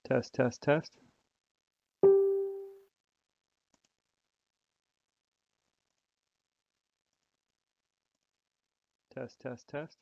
Test, test, test. Test, test, test.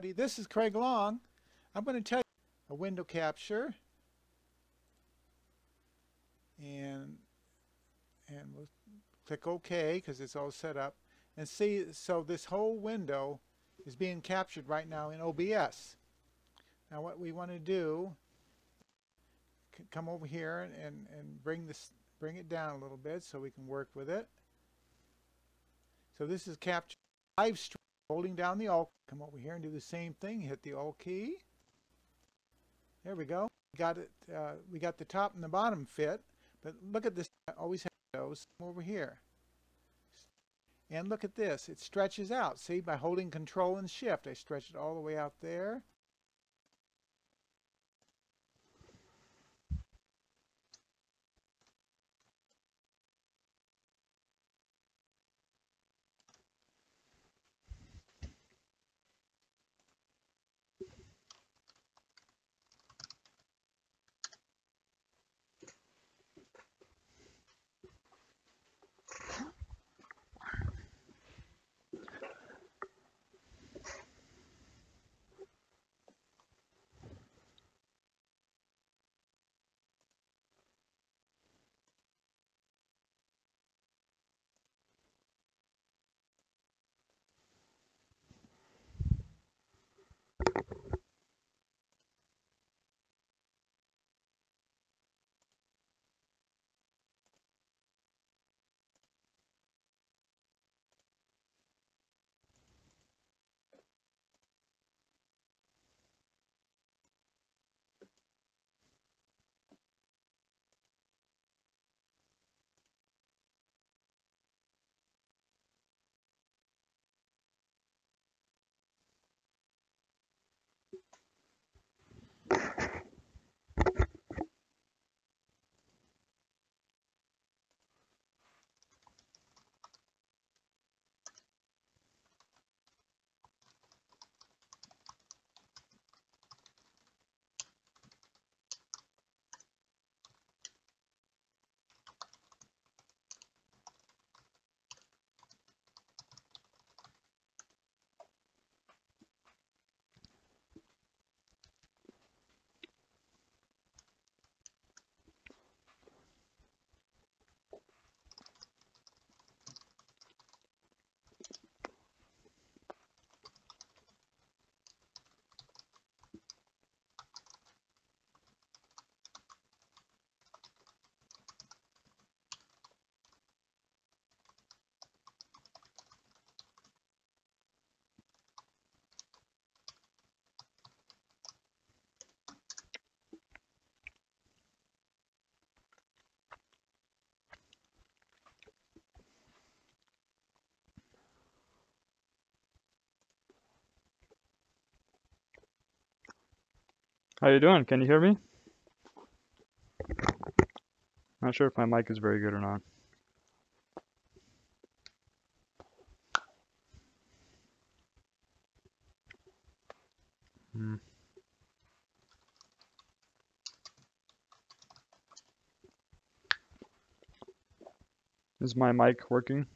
This is Craig Long. I'm going to tell you a window capture, and we'll click OK because it's all set up. And see, so this whole window is being captured right now in OBS. Now what we want to do, come over here and bring it down a little bit so we can work with it. So this is capture live stream, holding down the Alt. Come over here and do the same thing. Hit the Alt key. There we go. Got it. We got the top and the bottom fit. But look at this. I always have those over here. And look at this. It stretches out. See, by holding Control and Shift, I stretch it all the way out there. How you doing? Can you hear me? Not sure if my mic is very good or not. Hmm. Is my mic working?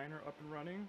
miner up and running.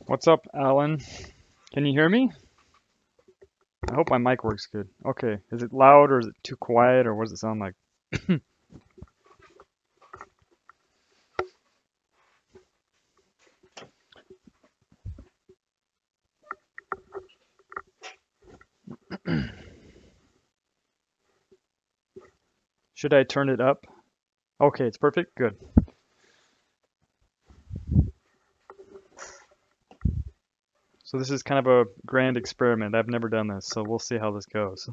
What's up, Alan? Can you hear me? I hope my mic works good. Okay, is it loud or is it too quiet or what does it sound like? Should I turn it up? Okay, it's perfect. Good. So this is kind of a grand experiment. I've never done this, so we'll see how this goes.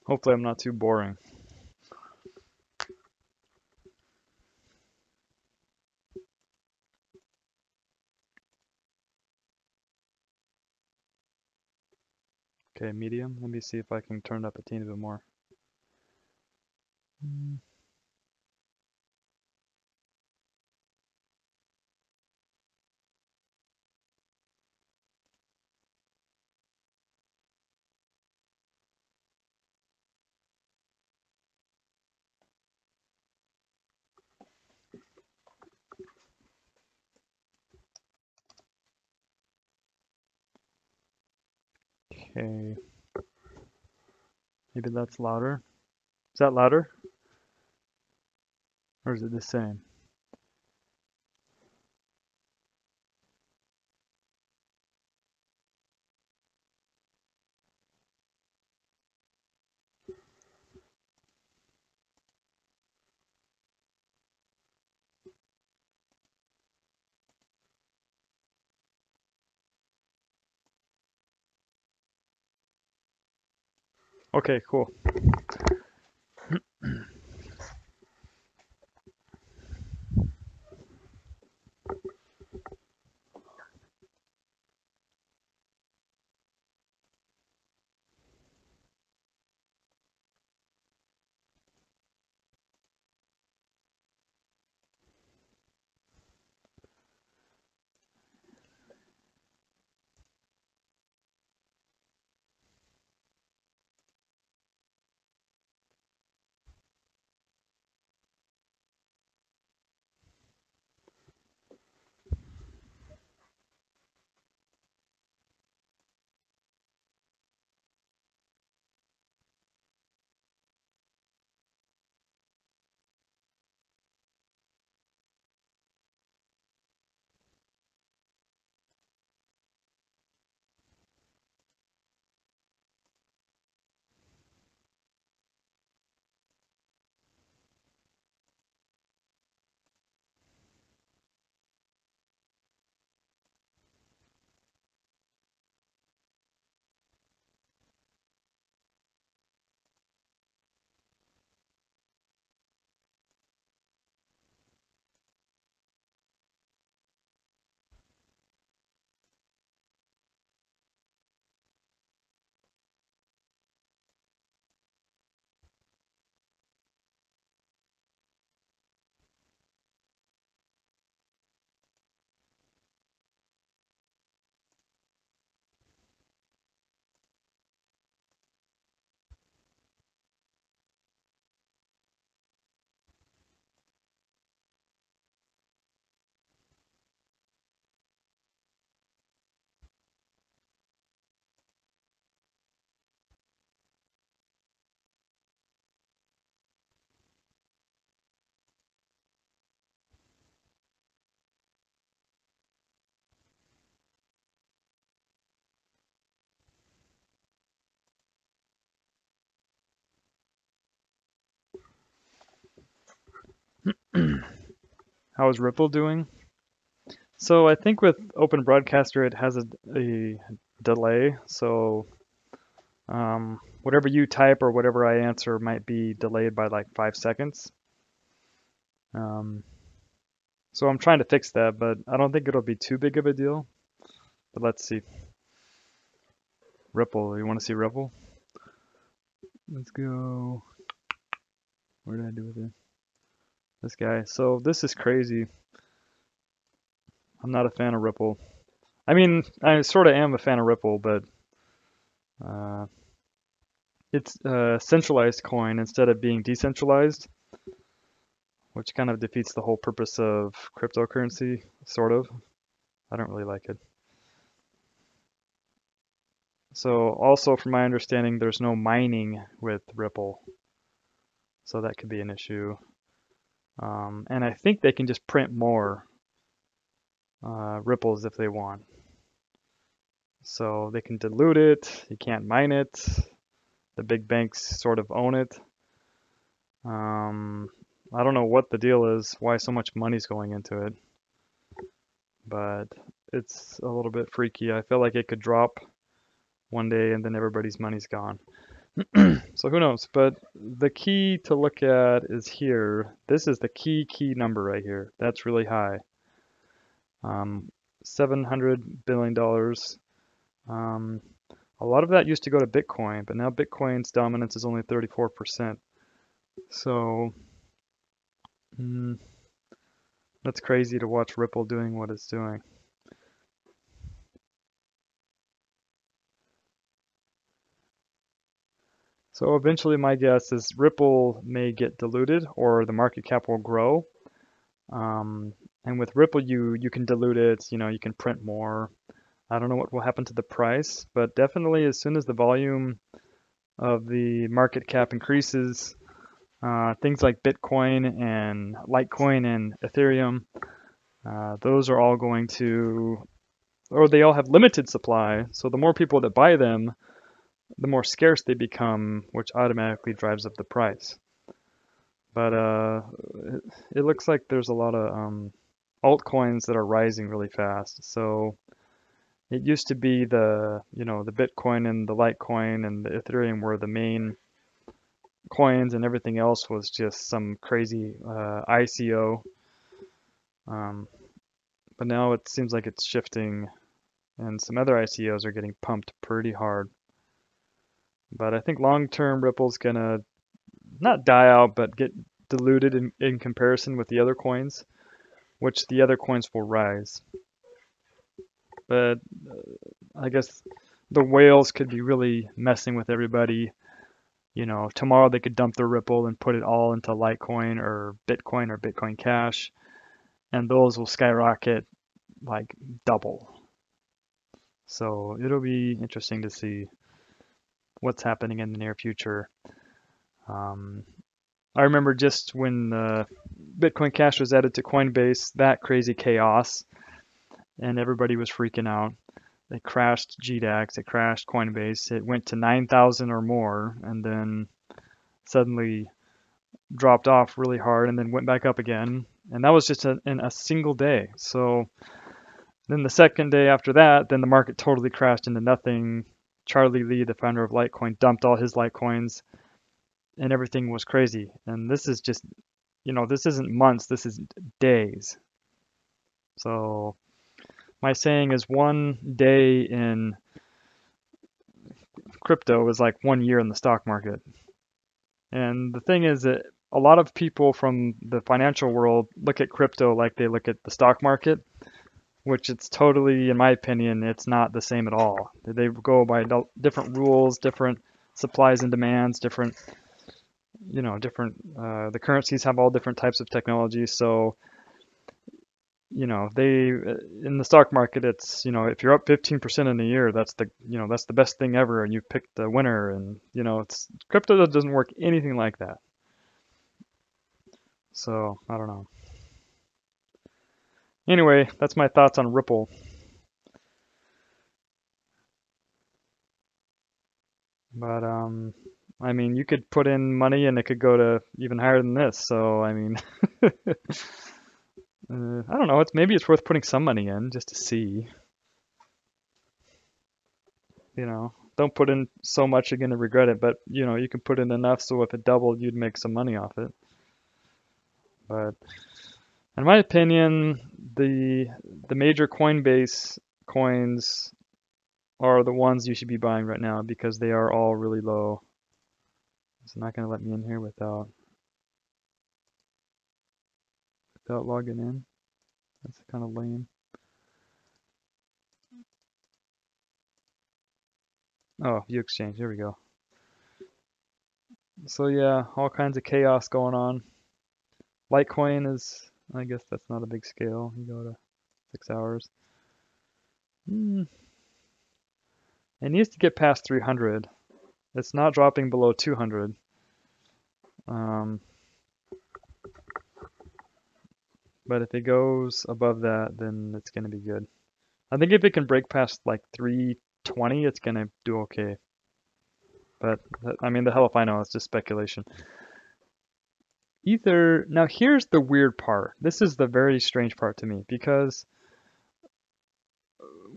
Hopefully I'm not too boring. Okay, medium. Let me see if I can turn it up a teeny bit more. Okay, maybe that's louder. Is that louder? Or is it the same? Okay, cool. How is Ripple doing? So I think with Open Broadcaster, it has a delay. So whatever you type or whatever I answer might be delayed by like 5 seconds. Um, so I'm trying to fix that, but I don't think it'll be too big of a deal. But let's see. Ripple, you want to see Ripple? Let's go. What did I do with it? This guy. So this is crazy. I'm not a fan of Ripple. I mean, I sort of am a fan of Ripple, but uh, it's a centralized coin instead of being decentralized, which kind of defeats the whole purpose of cryptocurrency, sort of. I don't really like it. So also, from my understanding, there's no mining with Ripple, so that could be an issue. And I think they can just print more Ripples if they want. So they can dilute it, you can't mine it, the big banks sort of own it. I don't know what the deal is, why so much money's going into it, but it's a little bit freaky. I feel like it could drop one day and then everybody's money's gone. So who knows? But the key to look at is here. This is the key number right here. That's really high. $700 billion. A lot of that used to go to Bitcoin, but now Bitcoin's dominance is only 34%. So that's crazy to watch Ripple doing what it's doing. So eventually my guess is Ripple may get diluted or the market cap will grow. And with Ripple, you can dilute it, you can print more. I don't know what will happen to the price, but definitely as soon as the volume of the market cap increases, things like Bitcoin and Litecoin and Ethereum, those are all going to, or they all have limited supply. So the more people that buy them, the more scarce they become, which automatically drives up the price. But it looks like there's a lot of altcoins that are rising really fast. So it used to be the Bitcoin and the Litecoin and the Ethereum were the main coins, and everything else was just some crazy ICO. But now it seems like it's shifting, and some other ICOs are getting pumped pretty hard. But I think long-term Ripple's gonna not die out, but get diluted in comparison with the other coins, which the other coins will rise. But I guess the whales could be really messing with everybody. Tomorrow they could dump their Ripple and put it all into Litecoin or Bitcoin Cash, and those will skyrocket like double. So it'll be interesting to see what's happening in the near future. I remember just when Bitcoin Cash was added to Coinbase, that crazy chaos, and everybody was freaking out. It crashed GDAX, it crashed Coinbase, it went to 9,000 or more, and then suddenly dropped off really hard and then went back up again. And that was just in a single day. So then the second day after that, then the market totally crashed into nothing. Charlie Lee, the founder of Litecoin, dumped all his Litecoins and everything was crazy. And this is just, this isn't months, this is days. So my saying is one day in crypto is like 1 year in the stock market. And the thing is that a lot of people from the financial world look at crypto like they look at the stock market, which it's totally, in my opinion, it's not the same at all. They go by different rules, different supplies and demands, different, the currencies have all different types of technology. So, they, in the stock market, it's, if you're up 15% in a year, that's the best thing ever, and you picked the winner, and, crypto doesn't work anything like that. So, I don't know. Anyway, that's my thoughts on Ripple. But I mean, you could put in money and it could go to even higher than this. So, I mean, I don't know. Maybe it's worth putting some money in just to see. Don't put in so much you're gonna regret it, but you can put in enough so if it doubled, you'd make some money off it. But in my opinion, the major Coinbase coins are the ones you should be buying right now because they are all really low. It's not gonna let me in here without logging in. That's kind of lame. Oh, view exchange. Here we go. So yeah, all kinds of chaos going on. Litecoin is, I guess that's not a big scale. You go to 6 hours. It needs to get past 300. It's not dropping below 200. But if it goes above that, then it's going to be good. I think if it can break past like 320, it's going to do okay. But I mean, the hell if I know, it's just speculation. Ether, now here's the weird part. This is the very strange part to me because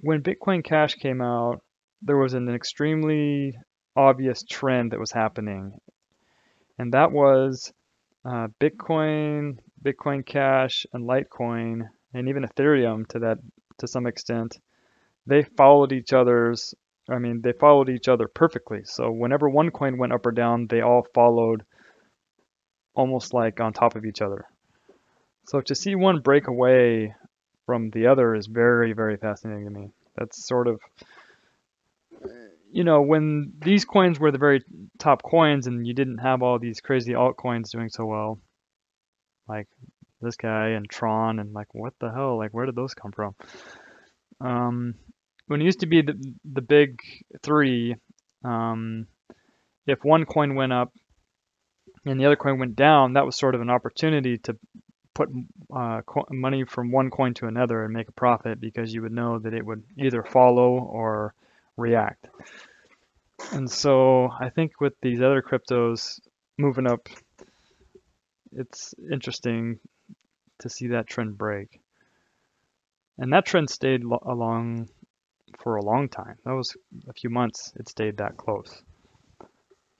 when Bitcoin Cash came out, there was an extremely obvious trend that was happening. And that was Bitcoin, Bitcoin Cash, and Litecoin, and even Ethereum to some extent, they followed each other's. I mean, they followed each other perfectly. So whenever one coin went up or down, they all followed almost like on top of each other. So to see one break away from the other is very, very fascinating to me. That's sort of, when these coins were the very top coins and you didn't have all these crazy altcoins doing so well, like this guy and Tron and like what the hell, like where did those come from? When it used to be the big three, if one coin went up and the other coin went down, that was sort of an opportunity to put money from one coin to another and make a profit because you would know that it would either follow or react. And so I think with these other cryptos moving up, it's interesting to see that trend break. And that trend stayed along for a long time. That was a few months it stayed that close.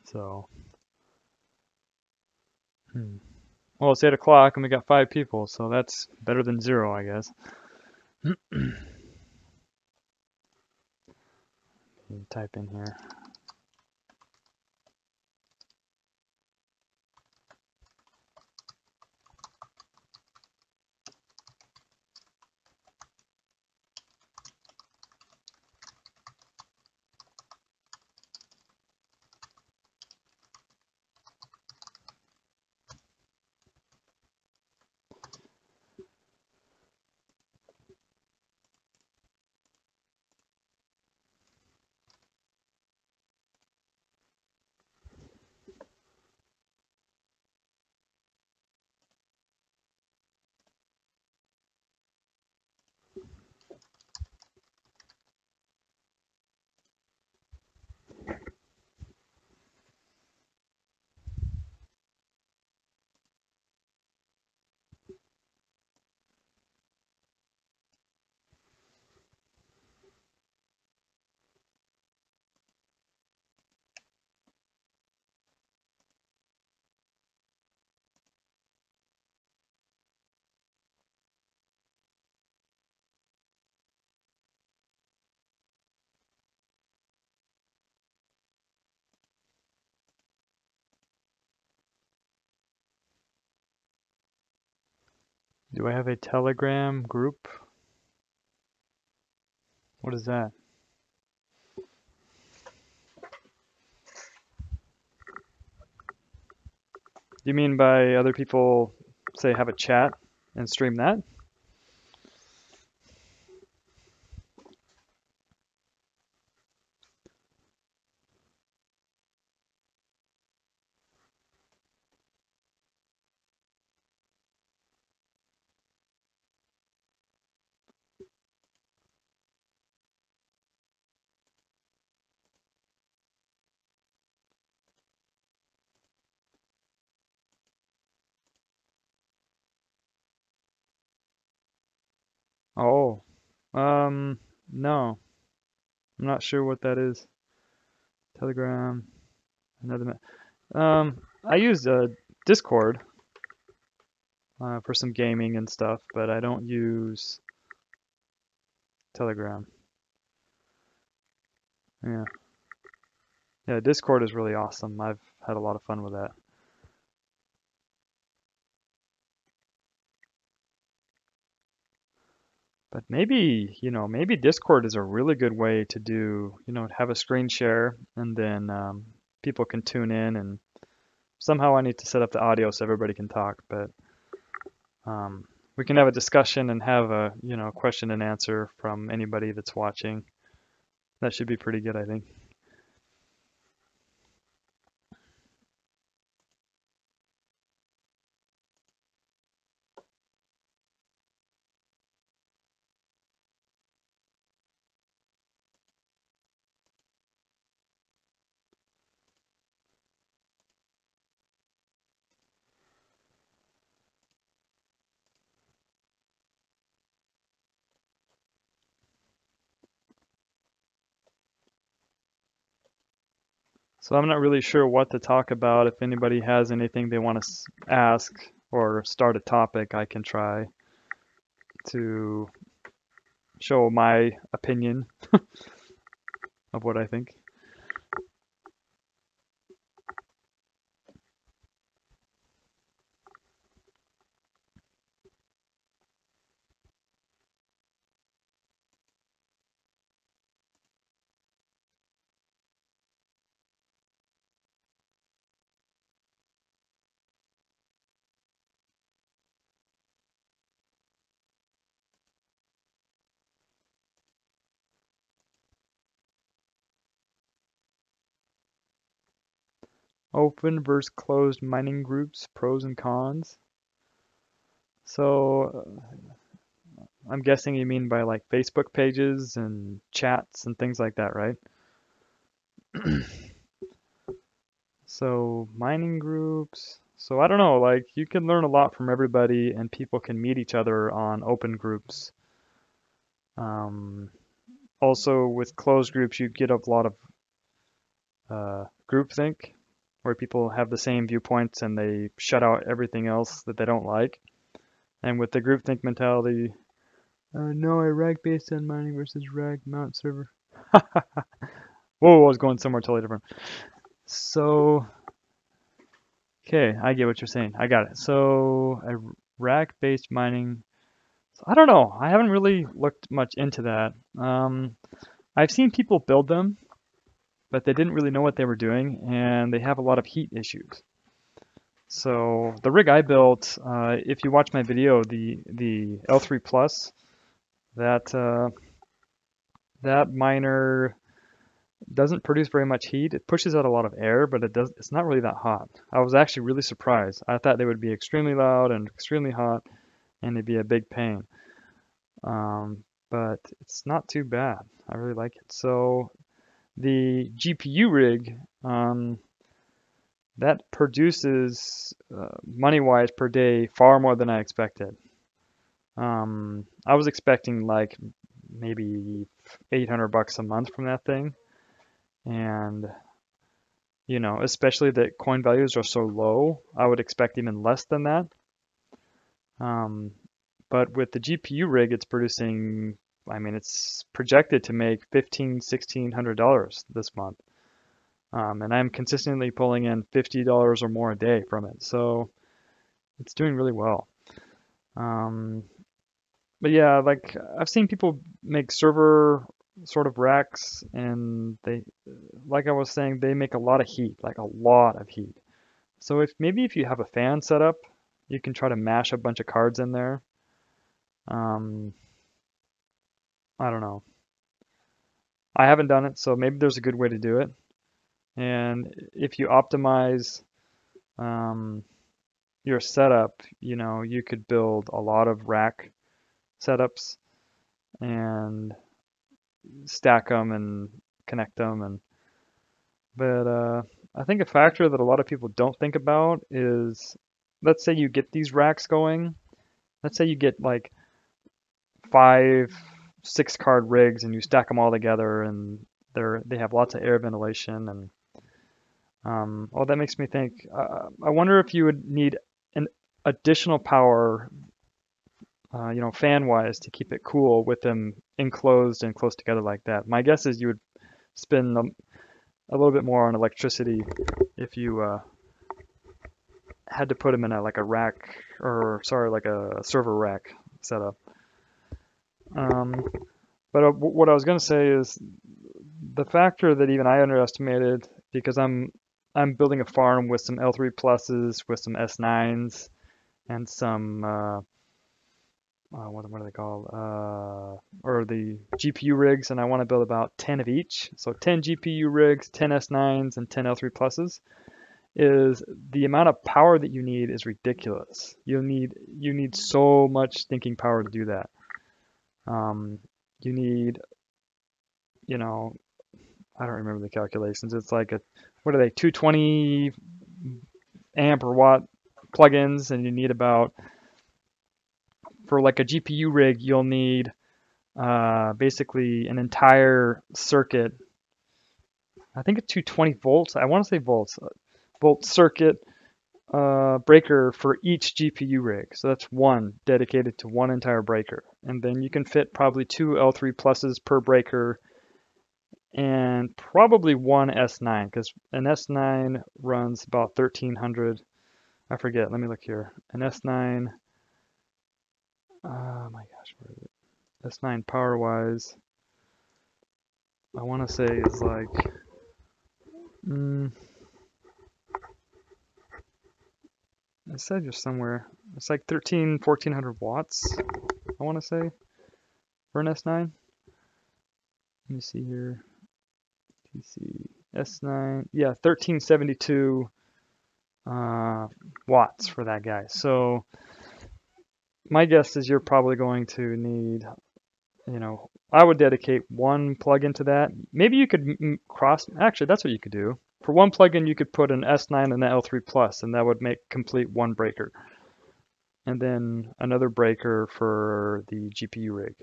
So, well, it's 8 o'clock and we got 5 people, so that's better than 0, I guess. Type in here. Do I have a Telegram group? What is that? Do you mean by other people say have a chat and stream that? Oh, no, I'm not sure what that is. Telegram, another. I use Discord for some gaming and stuff, but I don't use Telegram. Yeah, yeah, Discord is really awesome. I've had a lot of fun with that. But maybe, maybe Discord is a really good way to do, have a screen share and then people can tune in and somehow I need to set up the audio so everybody can talk, but um, we can have a discussion and have a, question and answer from anybody that's watching. That should be pretty good, I think. So I'm not really sure what to talk about. If anybody has anything they want to ask or start a topic, I can try to show my opinion of what I think. Open versus closed mining groups, pros and cons. So I'm guessing you mean by like Facebook pages and chats and things like that, right? So mining groups. So I don't know, like you can learn a lot from everybody and people can meet each other on open groups. Um, Also with closed groups, you get a lot of groupthink, where people have the same viewpoints and they shut out everything else that they don't like. And with the groupthink mentality, no, I rag based on mining versus rag mount server. Whoa, I was going somewhere totally different. So, okay, I get what you're saying. I got it. So, a rag based mining. So I don't know. I haven't really looked much into that. I've seen people build them, but they didn't really know what they were doing, and they have a lot of heat issues. So the rig I built, if you watch my video, the L3 Plus, that that miner doesn't produce very much heat. It pushes out a lot of air, but it's not really that hot. I was actually really surprised. I thought they would be extremely loud and extremely hot, and it'd be a big pain. But it's not too bad. I really like it. So the GPU rig, that produces money-wise per day far more than I expected. I was expecting like maybe 800 bucks a month from that thing, and especially that coin values are so low, I would expect even less than that. Um, but with the GPU rig, it's producing, I mean, it's projected to make $1,500–$1,600 this month. And I'm consistently pulling in $50 or more a day from it. So it's doing really well. But yeah, like I've seen people make server sort of racks and like I was saying, they make a lot of heat, like a lot of heat. So if you have a fan set up, you can try to mash a bunch of cards in there. Um, I don't know. I haven't done it, so maybe there's a good way to do it. And if you optimize um, your setup, you could build a lot of rack setups and stack them and connect them. But I think a factor that a lot of people don't think about is, let's say you get these racks going. Let's say you get like 5, 6 card rigs and you stack them all together, and they have lots of air ventilation. And oh, that makes me think. I wonder if you would need an additional power, fan-wise, to keep it cool with them enclosed and close together like that. My guess is you would spend a little bit more on electricity if you had to put them in like a rack, or sorry, like a server rack setup. But what I was going to say is the factor that even I underestimated, because I'm building a farm with some L3 pluses, with some S9s, and some what are they called? Or the GPU rigs, and I want to build about 10 of each. So 10 GPU rigs, 10 S9s, and 10 L3 pluses. Is the amount of power that you need is ridiculous. You need so much thinking power to do that. You need, I don't remember the calculations. It's like what are they, 220 amp or watt plugins, and you need about, for like a GPU rig, you'll need basically an entire circuit. I think it's 220 volts. I want to say volts. Volt circuit breaker for each GPU rig. So that's one dedicated to one entire breaker. And then you can fit probably 2 L3 pluses per breaker, and probably one S9, because an S9 runs about 1300. I forget. Let me look here. An S9. Oh my gosh, where is it? S9 power wise, I want to say is like. It said just somewhere. It's like 1400 watts, I want to say, for an S9. Let me see here. PC S9. Yeah, 1372 watts for that guy. So my guess is you're probably going to need, I would dedicate one plugin to that. Maybe you could actually, that's what you could do. For one plugin, you could put an S9 and an L3 Plus, and that would make complete one breaker. And then another breaker for the GPU rig.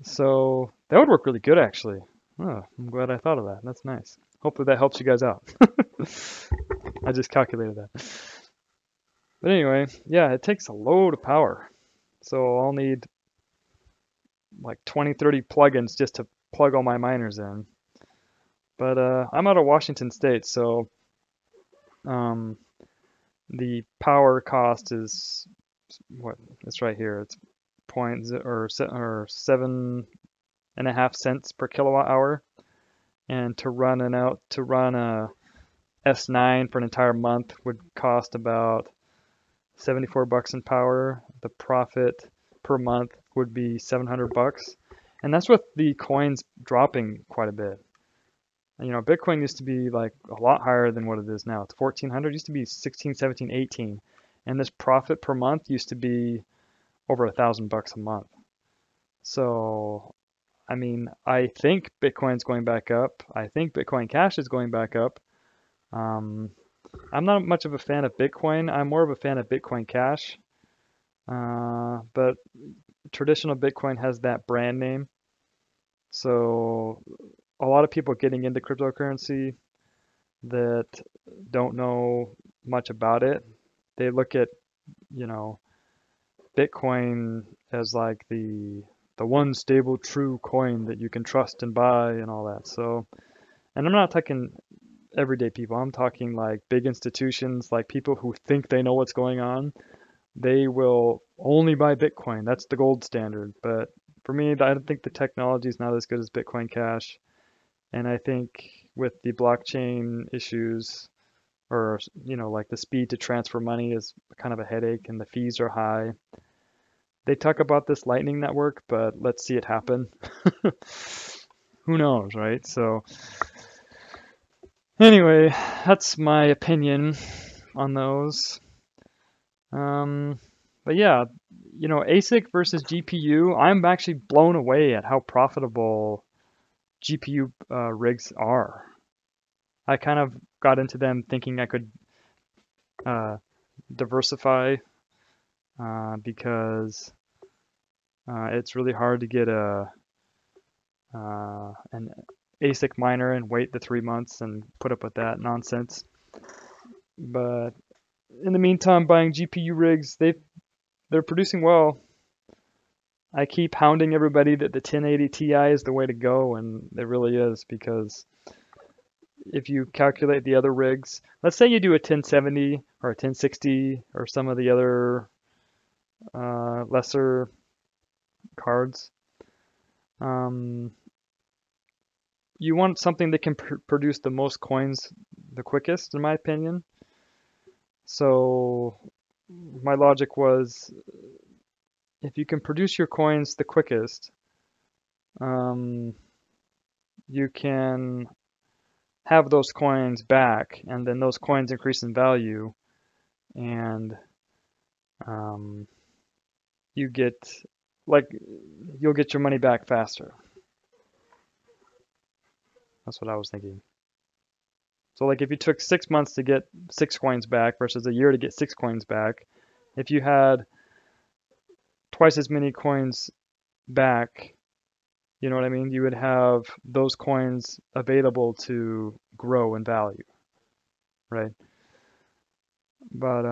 So that would work really good, actually. Oh, I'm glad I thought of that. That's nice. Hopefully that helps you guys out. I just calculated that. But anyway, yeah, it takes a load of power. So I'll need like 20, 30 plugins just to plug all my miners in. But I'm out of Washington State, so the power cost is what? It's right here. It's 7.5 cents per kilowatt hour, and to run a S9 for an entire month would cost about $74 in power. The profit per month would be $700, and that's with the coins dropping quite a bit. Bitcoin used to be like a lot higher than what it is now. It's 1400, used to be 16, 17, 18. And this profit per month used to be over $1,000 a month. So, I mean, I think Bitcoin's going back up. I think Bitcoin Cash is going back up. I'm not much of a fan of Bitcoin. I'm more of a fan of Bitcoin Cash. But traditional Bitcoin has that brand name. So a lot of people getting into cryptocurrency that don't know much about it, they look at, Bitcoin as like the one stable true coin that you can trust and buy and all that. So, and I'm not talking everyday people. I'm talking like big institutions, like people who think they know what's going on. They will only buy Bitcoin. That's the gold standard. But for me, I don't think the technology is not as good as Bitcoin Cash. And I think with the blockchain issues, or like the speed to transfer money is kind of a headache, and the fees are high. They talk about this Lightning Network, but let's see it happen. Who knows, right? So anyway, that's my opinion on those. But yeah, ASIC versus GPU, I'm actually blown away at how profitable GPU rigs are. I kind of got into them thinking I could diversify because It's really hard to get an ASIC miner and wait the 3 months and put up with that nonsense. But in the meantime, buying GPU rigs, they're producing well. I keep hounding everybody that the 1080 Ti is the way to go, and it really is, because if you calculate the other rigs, let's say you do a 1070 or a 1060 or some of the other lesser cards, you want something that can produce the most coins the quickest, in my opinion. So my logic was, if you can produce your coins the quickest, you can have those coins back, and then those coins increase in value, and you get, like, you'll get your money back faster. That's what I was thinking. So like if you took 6 months to get 6 coins back versus a year to get 6 coins back, if you had twice as many coins back, you know what I mean? You would have those coins available to grow in value, right? But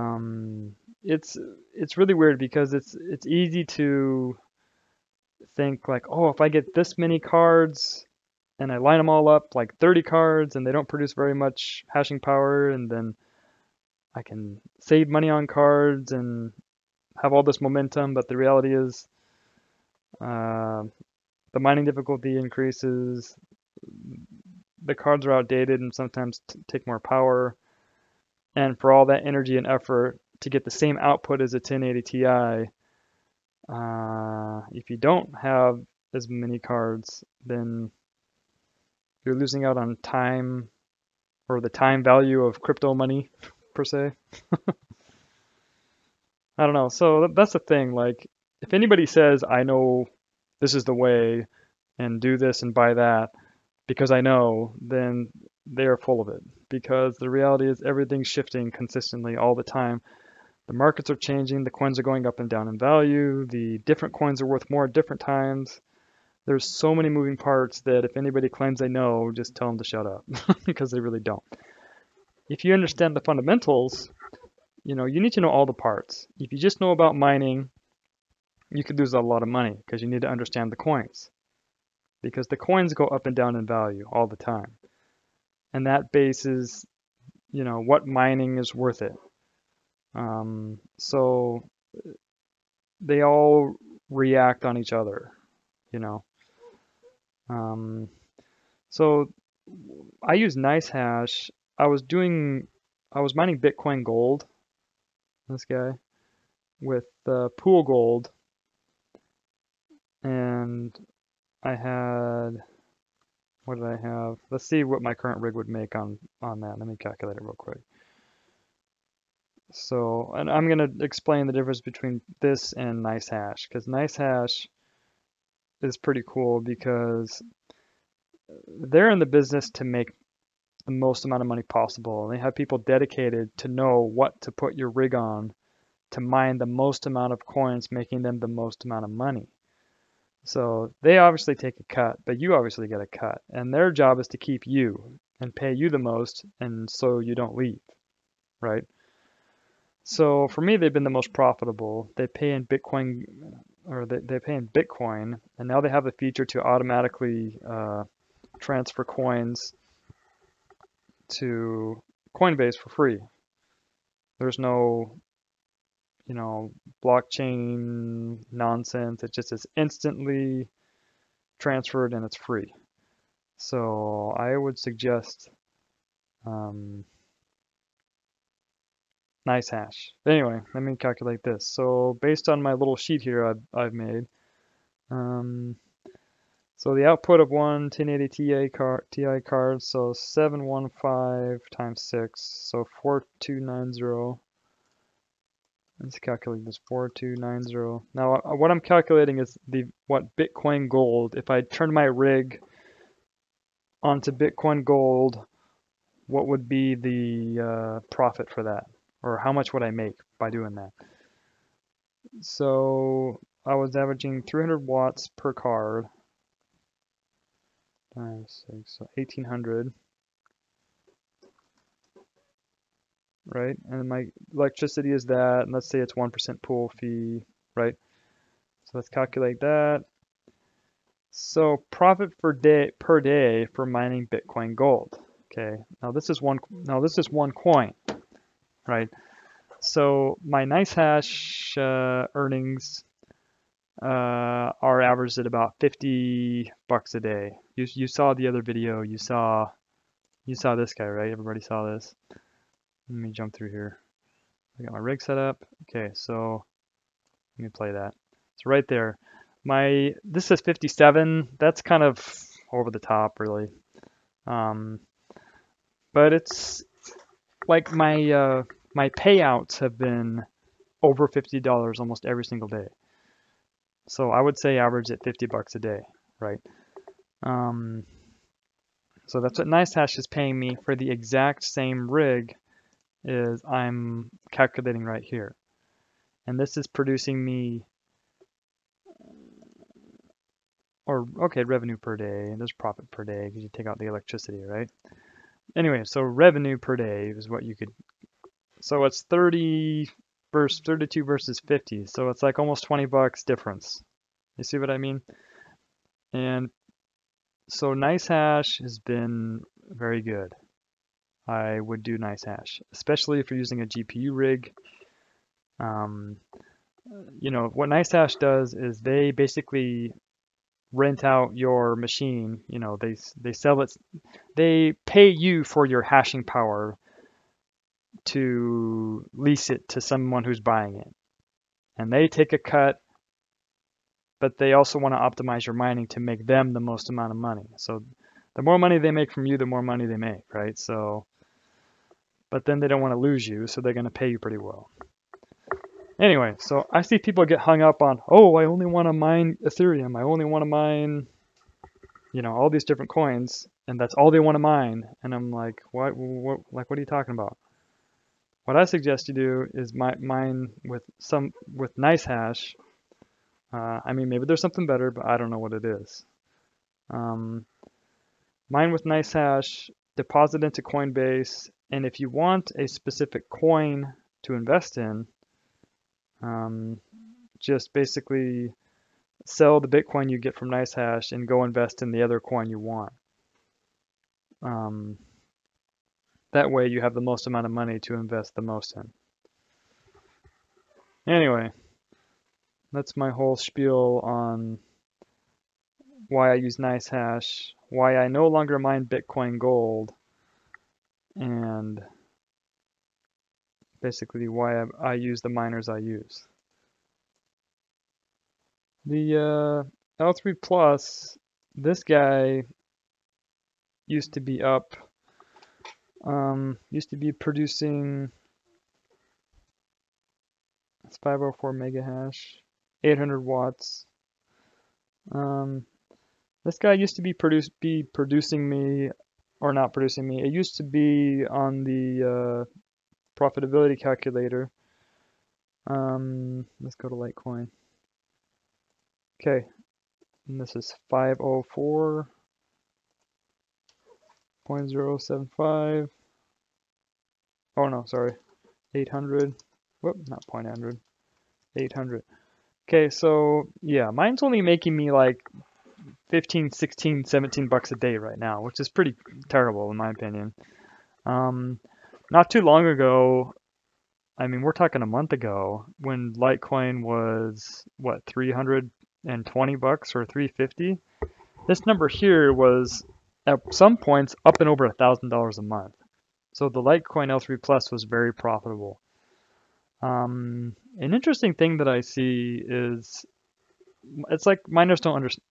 it's really weird, because it's easy to think like, oh, if I get this many cards and I line them all up, like 30 cards, and they don't produce very much hashing power, and then I can save money on cards and have all this momentum. But the reality is, the mining difficulty increases, the cards are outdated and sometimes take more power, and for all that energy and effort to get the same output as a 1080 Ti, if you don't have as many cards, then you're losing out on time, or the time value of crypto money, per se. I don't know. So that's the thing. Like, if anybody says, I know this is the way, and do this and buy that because I know, then they are full of it. Because the reality is, everything's shifting consistently all the time. The markets are changing. The coins are going up and down in value. The different coins are worth more at different times. There's so many moving parts that if anybody claims they know, just tell them to shut up, because they really don't. If you understand the fundamentals, you need to know all the parts. If you just know about mining, you could lose a lot of money, because you need to understand the coins. Because the coins go up and down in value all the time. And that bases, what mining is worth it. So they all react on each other, you know. So I use NiceHash. I was mining Bitcoin Gold, this guy, with Pool Gold, and I had, what did I have? Let's see what my current rig would make on that. Let me calculate it real quick. So, and I'm going to explain the difference between this and NiceHash, because NiceHash is pretty cool, because they're in the business to make the most amount of money possible. They have people dedicated to know what to put your rig on to mine the most amount of coins, making them the most amount of money. So they obviously take a cut, but you obviously get a cut. And their job is to keep you and pay you the most, and so you don't leave, right? So for me, they've been the most profitable. They pay in Bitcoin, or they pay in Bitcoin, and now they have a feature to automatically transfer coins to Coinbase for free. There's no, blockchain nonsense. It just is instantly transferred, and it's free. So I would suggest NiceHash. Anyway, let me calculate this. So based on my little sheet here I've made, so the output of one 1080 Ti card, so 715 times 6, so 4290. Let's calculate this, 4290. Now what I'm calculating is what Bitcoin Gold, if I turn my rig onto Bitcoin Gold, what would be the profit for that? Or how much would I make by doing that? So I was averaging 300 watts per card times 6, so 1800, right? And my electricity is that, and let's say it's 1% pool fee, right? So let's calculate that. So profit per day for mining Bitcoin Gold. Okay, now this is one coin, right? So my NiceHash earnings are averaged at about $50 a day. You saw the other video. You saw this guy, right? Everybody saw this. Let me jump through here. I got my rig set up. Okay, so let me play that. So right there, this says 57. That's kind of over the top, really. But it's like my payouts have been over $50 almost every single day. So I would say average at $50 a day, right? So that's what NiceHash is paying me for the exact same rig as I'm calculating right here. And this is producing me, revenue per day. There's profit per day because you take out the electricity, right? Anyway, so revenue per day is what you could, so it's 32 versus 50. So it's like almost $20 difference. You see what I mean? And so NiceHash has been very good. I would do NiceHash, especially if you're using a GPU rig. You know, what NiceHash does is they basically rent out your machine. You know, they sell it, they pay you for your hashing power to lease it to someone who's buying it. And they take a cut, but they also want to optimize your mining to make them the most amount of money. So the more money they make from you, the more money they make, right? So, but then they don't want to lose you, so they're going to pay you pretty well. Anyway, so I see people get hung up on, oh, I only want to mine Ethereum. I only want to mine, you know, all these different coins, and that's all they want to mine. And I'm like, what are you talking about? What I suggest you do is mine with NiceHash. I mean, maybe there's something better, but I don't know what it is. Mine with NiceHash, deposit into Coinbase, and if you want a specific coin to invest in, just basically sell the Bitcoin you get from NiceHash and go invest in the other coin you want. That way you have the most amount of money to invest the most in. Anyway, that's my whole spiel on why I use NiceHash, why I no longer mine Bitcoin Gold, and basically why I use the miners I use. The L3 Plus, this guy used to be up, used to be producing, it's 504 mega hash, 800 watts. This guy used to be producing me, or not producing me. It used to be on the profitability calculator. Let's go to Litecoin. Okay, and this is 504.075. Oh no, sorry, 800. Whoop, not 0.100, 800. Okay, so yeah, mine's only making me like 15, 16, 17 bucks a day right now, which is pretty terrible in my opinion. Not too long ago, I mean, we're talking a month ago, when Litecoin was, what, 320 bucks or 350? This number here was, at some points, up and over $1,000 a month. So the Litecoin L3 Plus was very profitable. An interesting thing that I see is, it's like miners don't understand,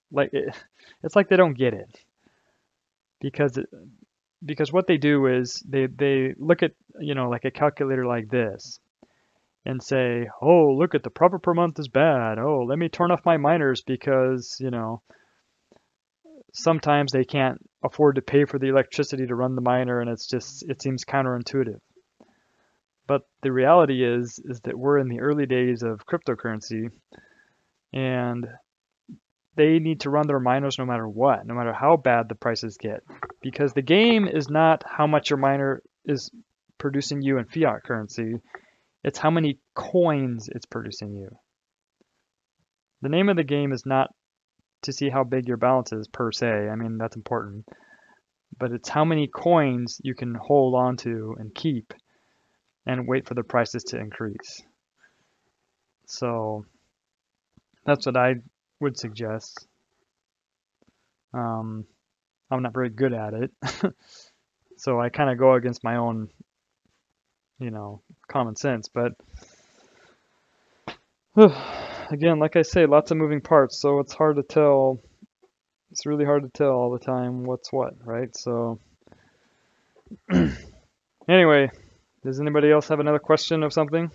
it's like they don't get it. Because what they do is they look at, you know, like a calculator like this and say, oh, look at the profit per month is bad. Oh, let me turn off my miners because, you know, sometimes they can't afford to pay for the electricity to run the miner, and it seems counterintuitive. But the reality is that we're in the early days of cryptocurrency, and they need to run their miners no matter what, no matter how bad the prices get, because the game is not how much your miner is producing you in fiat currency, it's how many coins it's producing you. The name of the game is not to see how big your balance is per se. I mean, that's important, but it's how many coins you can hold on to and keep and wait for the prices to increase. So that's what I would suggest. I'm not very good at it, so I kind of go against my own, common sense. But again, like I say, lots of moving parts, so it's hard to tell. It's really hard to tell all the time what's what, right? So anyway, does anybody else have another question of something?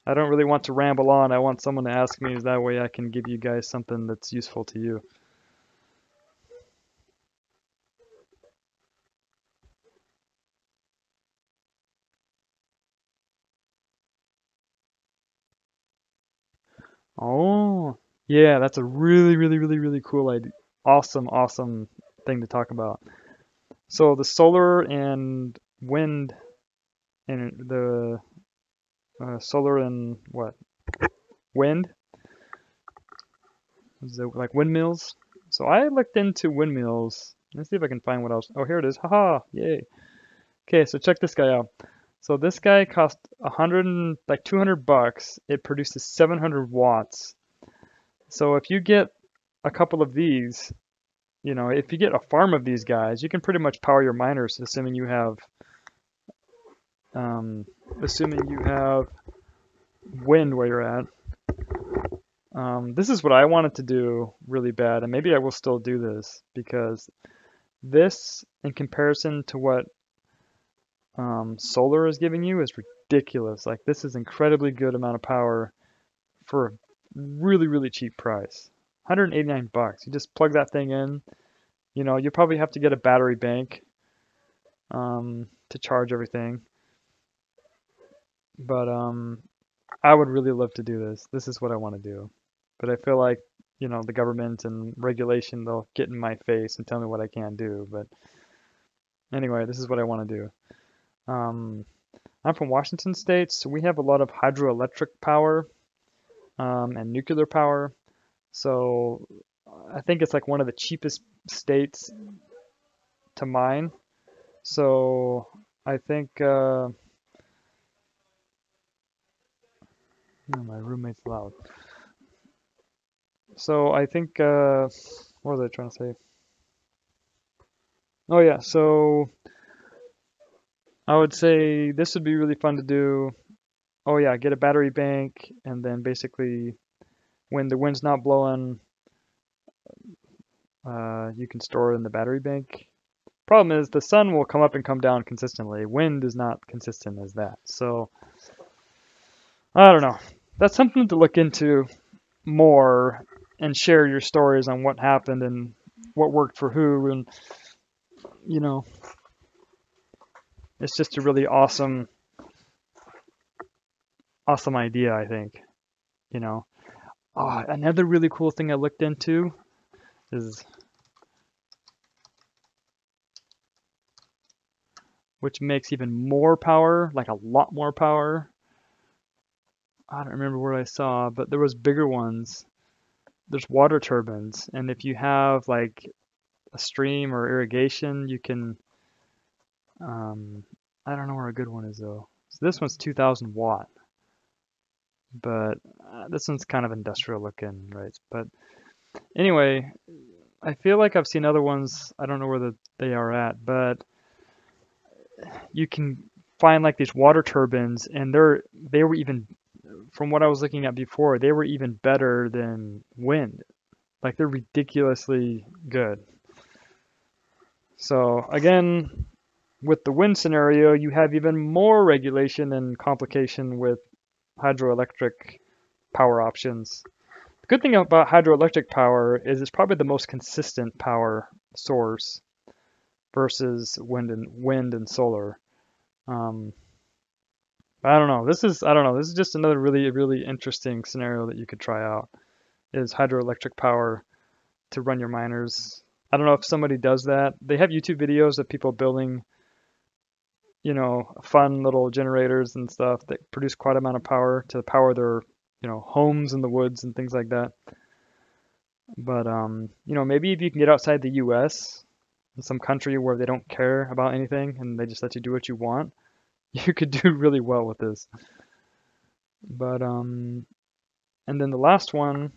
I don't really want to ramble on. I want someone to ask me, that way I can give you guys something that's useful to you. Oh, yeah, that's a really, really, really, really cool idea. Awesome, awesome thing to talk about. So the solar and wind and the solar and what? Wind? Is it like windmills? So I looked into windmills. Let's see if I can find what else. Oh, here it is. Haha, yay. Okay, so check this guy out. So this guy cost 200 bucks. It produces 700 watts. So if you get a couple of these, if you get a farm of these guys, you can pretty much power your miners, assuming you have wind where you're at. This is what I wanted to do really bad, and maybe I will still do this, because this, in comparison to what solar is giving you, is ridiculous. Like, this is incredibly good amount of power for a really, really cheap price. 189 bucks. You just plug that thing in. You probably have to get a battery bank to charge everything. But I would really love to do this. This is what I want to do. But I feel like, the government and regulation, they'll get in my face and tell me what I can't do. But anyway, this is what I want to do. I'm from Washington State, so we have a lot of hydroelectric power and nuclear power. So I think it's like one of the cheapest states to mine. So I think my roommate's loud. So I think what was I trying to say? Oh yeah, so I would say this would be really fun to do. Oh yeah, get a battery bank, and then basically when the wind's not blowing, you can store it in the battery bank. Problem is the sun will come up and come down consistently. Wind is not consistent as that. So I don't know. That's something to look into more and share your stories on what happened and what worked for who, and it's just a really awesome idea, I think. Another really cool thing I looked into is, which makes even more power, like a lot more power. I don't remember where I saw, but there was bigger ones. There's water turbines, and if you have like a stream or irrigation, you can, I don't know where a good one is though. So this one's 2000 watt, but this one's kind of industrial looking, right? But anyway, I feel like I've seen other ones. I don't know where they are at, but you can find like these water turbines, and they were even, from what I was looking at before, they were even better than wind. Like, they're ridiculously good. So again, with the wind scenario, you have even more regulation and complication with hydroelectric power options. The good thing about hydroelectric power is it's probably the most consistent power source versus wind and solar. I don't know. I don't know. This is just another really interesting scenario that you could try out is hydroelectric power to run your miners. I don't know if somebody does that. They have YouTube videos of people building, fun little generators and stuff that produce quite a amount of power to power their, homes in the woods and things like that. But maybe if you can get outside the US, in some country where they don't care about anything and they just let you do what you want, you could do really well with this. But and then the last one,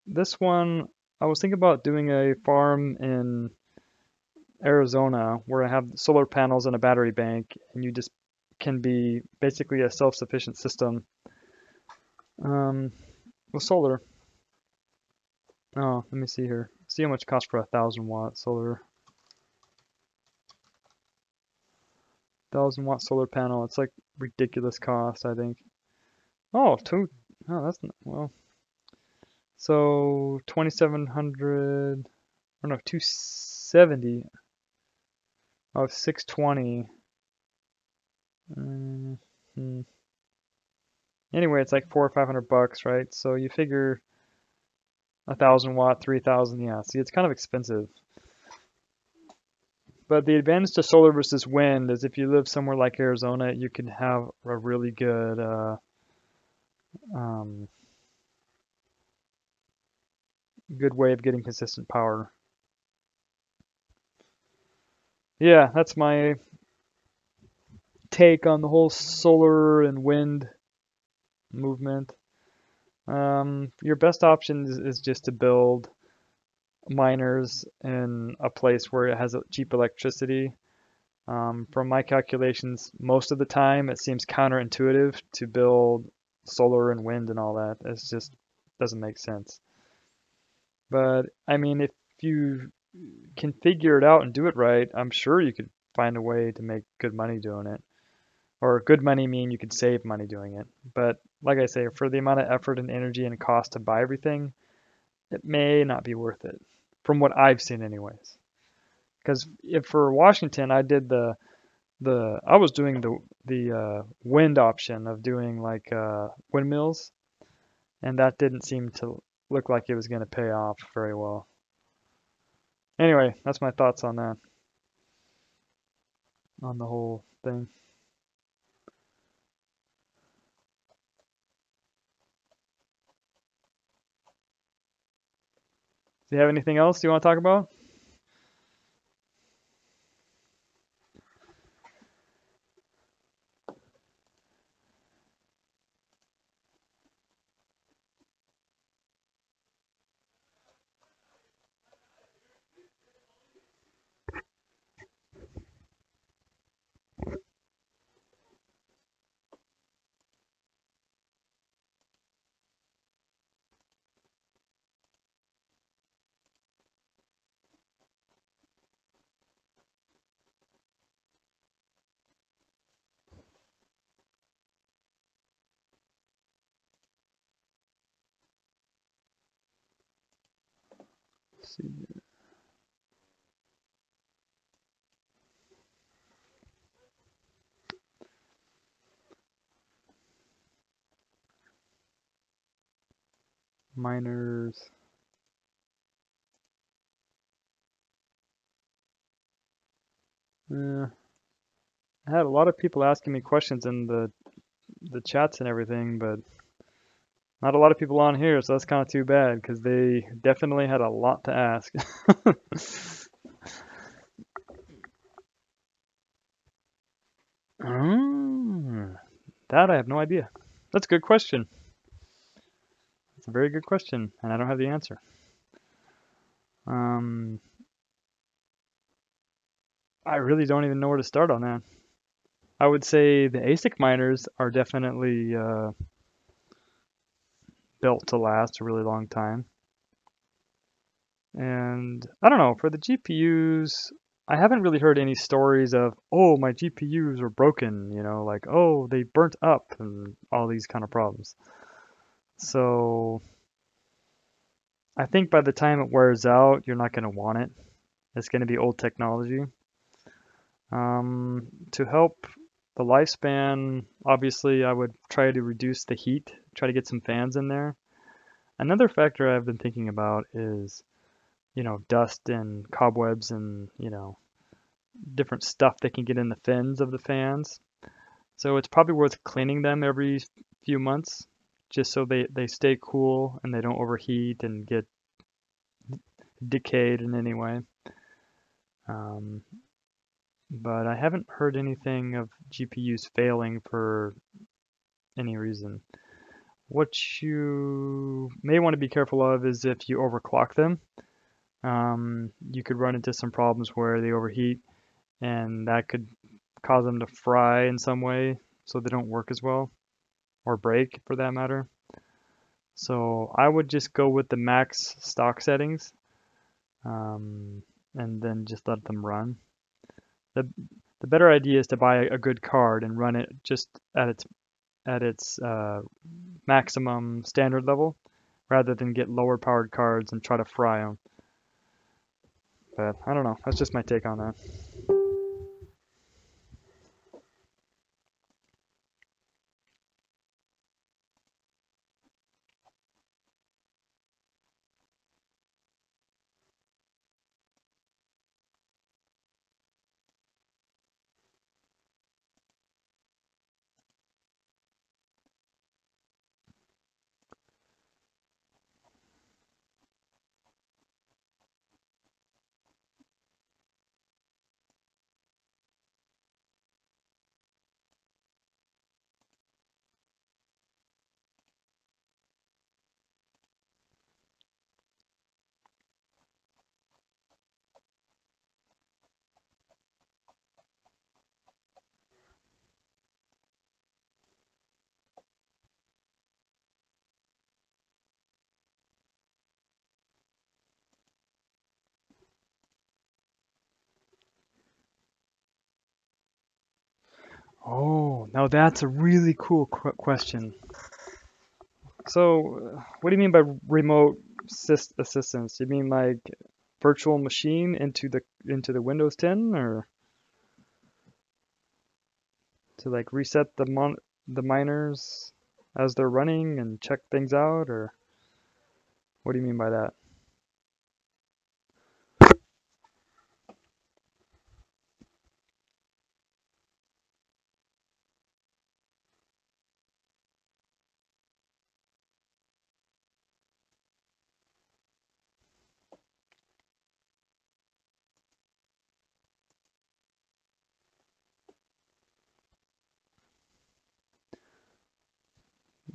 this one, I was thinking about doing a farm in Arizona where I have solar panels and a battery bank, and you just can be basically a self-sufficient system with solar. Oh, let me see here. See how much it costs for 1,000 watt solar. 1,000 watt solar panel. It's like ridiculous cost, I think. Oh, that's not, well. So 2,700, or no, 270. Oh, 620. Mm-hmm. Anyway, it's like 400 or 500 bucks, right? So you figure 1,000 watt, 3,000. Yeah, see, it's kind of expensive. But the advantage to solar versus wind is if you live somewhere like Arizona, you can have a really good um, good way of getting consistent power. Yeah, that's my take on the whole solar and wind movement. Your best option is just to build miners in a place where it has cheap electricity. From my calculations, most of the time it seems counterintuitive to build solar and wind and all that. It just doesn't make sense. But I mean, if you can figure it out and do it right, I'm sure you could find a way to make good money doing it. Or good money mean you could save money doing it. But like I say, for the amount of effort and energy and cost to buy everything, it may not be worth it, from what I've seen anyways. Because if for Washington, I was doing the wind option of doing like windmills, and that didn't seem to look like it was going to pay off very well. Anyway, that's my thoughts on that, on the whole thing. Do you have anything else you want to talk about? Let's see. Miners. I had a lot of people asking me questions in the chats and everything, but not a lot of people on here, so that's kind of too bad because they definitely had a lot to ask. Mm, that I have no idea. That's a good question. It's a very good question, and I don't have the answer. Um, I really don't even know where to start on that. I would say the ASIC miners are definitely built to last a really long time. And I don't know, for the GPUs, I haven't really heard any stories of, oh, my GPUs are broken, like, oh, they burnt up and all these kind of problems. So I think by the time it wears out, you're not going to want it. It's going to be old technology. To help the lifespan, obviously I would try to reduce the heat, try to get some fans in there. Another factor I've been thinking about is, dust and cobwebs and, different stuff that can get in the fins of the fans. So it's probably worth cleaning them every few months just so they stay cool and they don't overheat and get decayed in any way. Um, but I haven't heard anything of GPUs failing for any reason. What you may want to be careful of is if you overclock them. You could run into some problems where they overheat and that could cause them to fry in some way so they don't work as well or break for that matter. So I would just go with the max stock settings and then just let them run. The better idea is to buy a good card and run it just at its maximum standard level rather than get lower powered cards and try to fry them. But I don't know. That's just my take on that. Oh, now that's a really cool question. So, what do you mean by remote assistance? You mean like virtual machine into the Windows 10, or to like reset the miners as they're running and check things out, or what do you mean by that?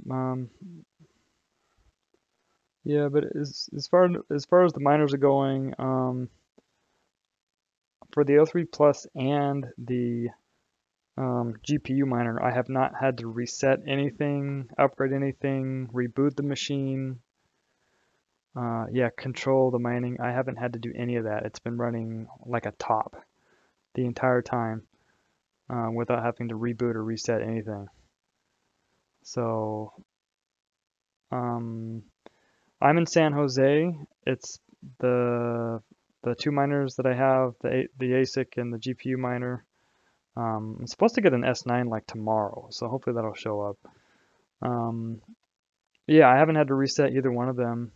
Um, yeah, but as far as the miners are going, for the O3 Plus and the GPU miner, I have not had to reset anything, upgrade anything, reboot the machine. Yeah, control the mining. I haven't had to do any of that. It's been running like a top the entire time without having to reboot or reset anything. So um, I'm in San Jose. It's the the two miners that I have, the ASIC and the GPU miner. I'm supposed to get an S9 like tomorrow, so hopefully that'll show up. Um, yeah, I haven't had to reset either one of them.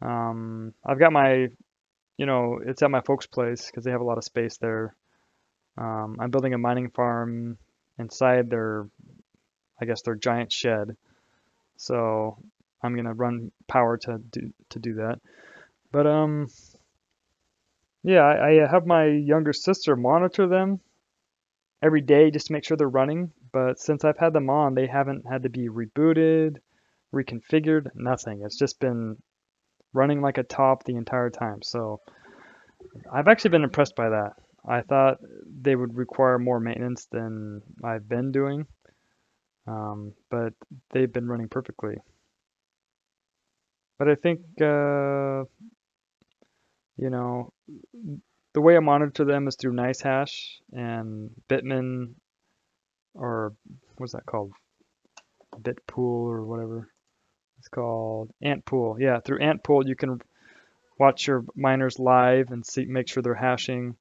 I've got it's at my folks' place because they have a lot of space there. I'm building a mining farm inside I guess their giant shed. So I'm gonna run power to do that. But yeah, I have my younger sister monitor them every day just to make sure they're running. But since I've had them on, they haven't had to be rebooted, reconfigured, nothing. It's just been running like a top the entire time. So I've actually been impressed by that. I thought they would require more maintenance than I've been doing, but they've been running perfectly. But I think, you know, the way I monitor them is through NiceHash and Bitmain, or what's that called? Bitpool or whatever it's called. Antpool. Yeah, through Antpool you can watch your miners live and make sure they're hashing.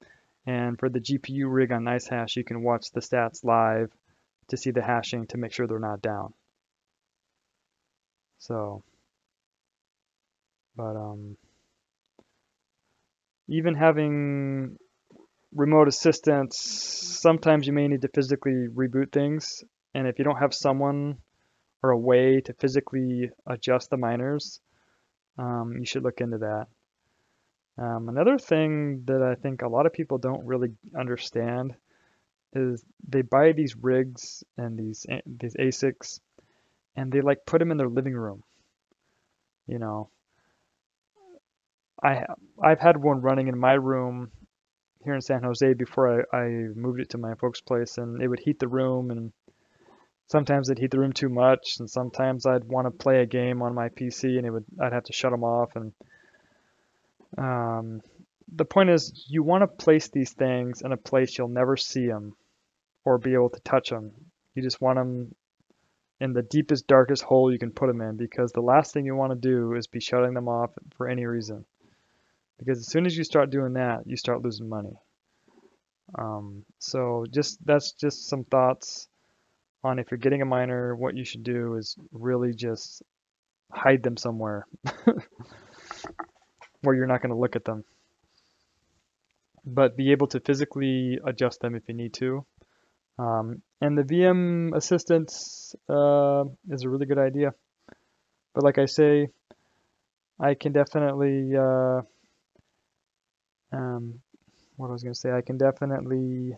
And for the GPU rig on NiceHash, you can watch the stats live to see the hashing to make sure they're not down. So, but even having remote assistance, sometimes you may need to physically reboot things. And if you don't have someone or a way to physically adjust the miners, you should look into that. Another thing that I think a lot of people don't really understand is they buy these rigs and these ASICs, and they like put them in their living room. You know, I've had one running in my room here in San Jose before I moved it to my folks' place, and it would heat the room, and sometimes it'd heat the room too much, and sometimes I'd want to play a game on my PC, and I'd have to shut them off. And the point is, you want to place these things in a place you'll never see them or be able to touch them. You just want them in the deepest, darkest hole you can put them in, because the last thing you want to do is be shutting them off for any reason. Because as soon as you start doing that, you start losing money. So that's just some thoughts on if you're getting a miner, what you should do is really just hide them somewhere where you're not going to look at them. But be able to physically adjust them if you need to. And the VM assistance is a really good idea. But like I say, I can definitely, what I was going to say, I can definitely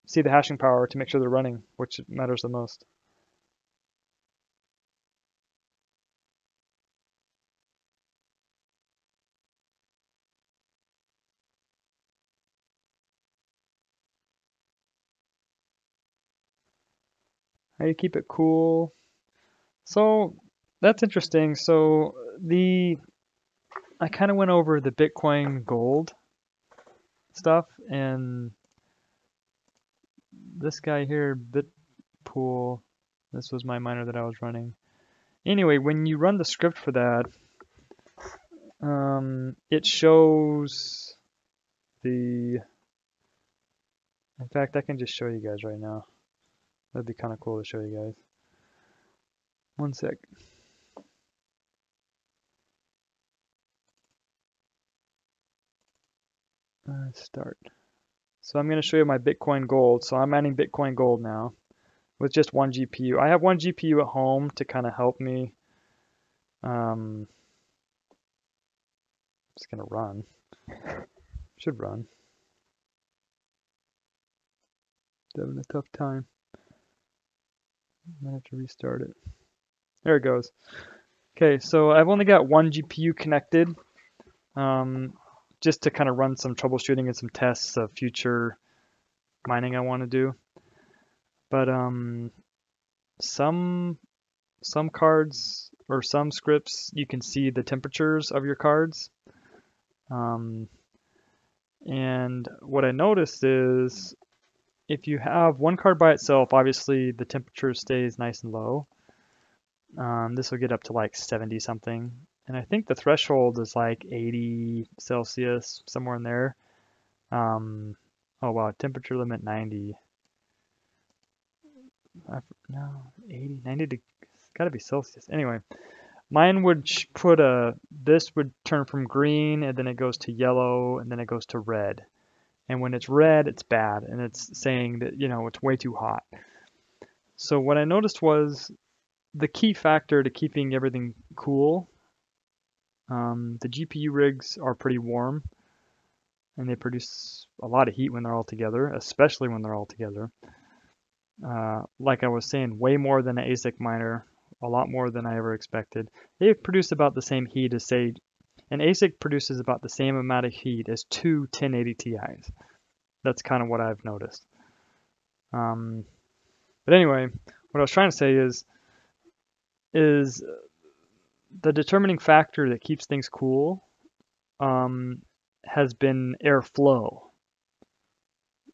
see the hashing power to make sure they're running, which matters the most. How you keep it cool. So that's interesting. So I kind of went over the Bitcoin Gold stuff, and this guy here, Bitpool, this was my miner that I was running. Anyway, when you run the script for that, it shows in fact, I can just show you guys right now. That'd be kind of cool to show you guys. One sec. Start. So I'm going to show you my Bitcoin Gold. So I'm mining Bitcoin Gold now with just one GPU. I have one GPU at home to kind of help me. It's going to run. Should run. Having a tough time. I'm going to have to restart it. There it goes. Okay, so I've only got one GPU connected, just to kind of run some troubleshooting and some tests of future mining I want to do. But some cards or some scripts, you can see the temperatures of your cards. And what I noticed is if you have one card by itself, obviously the temperature stays nice and low. This will get up to like 70 something. And I think the threshold is like 80 Celsius, somewhere in there. Oh wow, temperature limit 90. No, 80, 90, it's gotta be Celsius. Anyway, mine would this would turn from green, and then it goes to yellow, and then it goes to red. And when it's red, it's bad, and it's saying that, it's way too hot. So what I noticed was the key factor to keeping everything cool, the GPU rigs are pretty warm, and they produce a lot of heat when they're all together, especially when they're all together. Like I was saying, way more than an ASIC miner, a lot more than I ever expected. They produce about the same heat as, say, an ASIC produces about the same amount of heat as two 1080 Ti's. That's kind of what I've noticed. But anyway, what I was trying to say is the determining factor that keeps things cool has been airflow.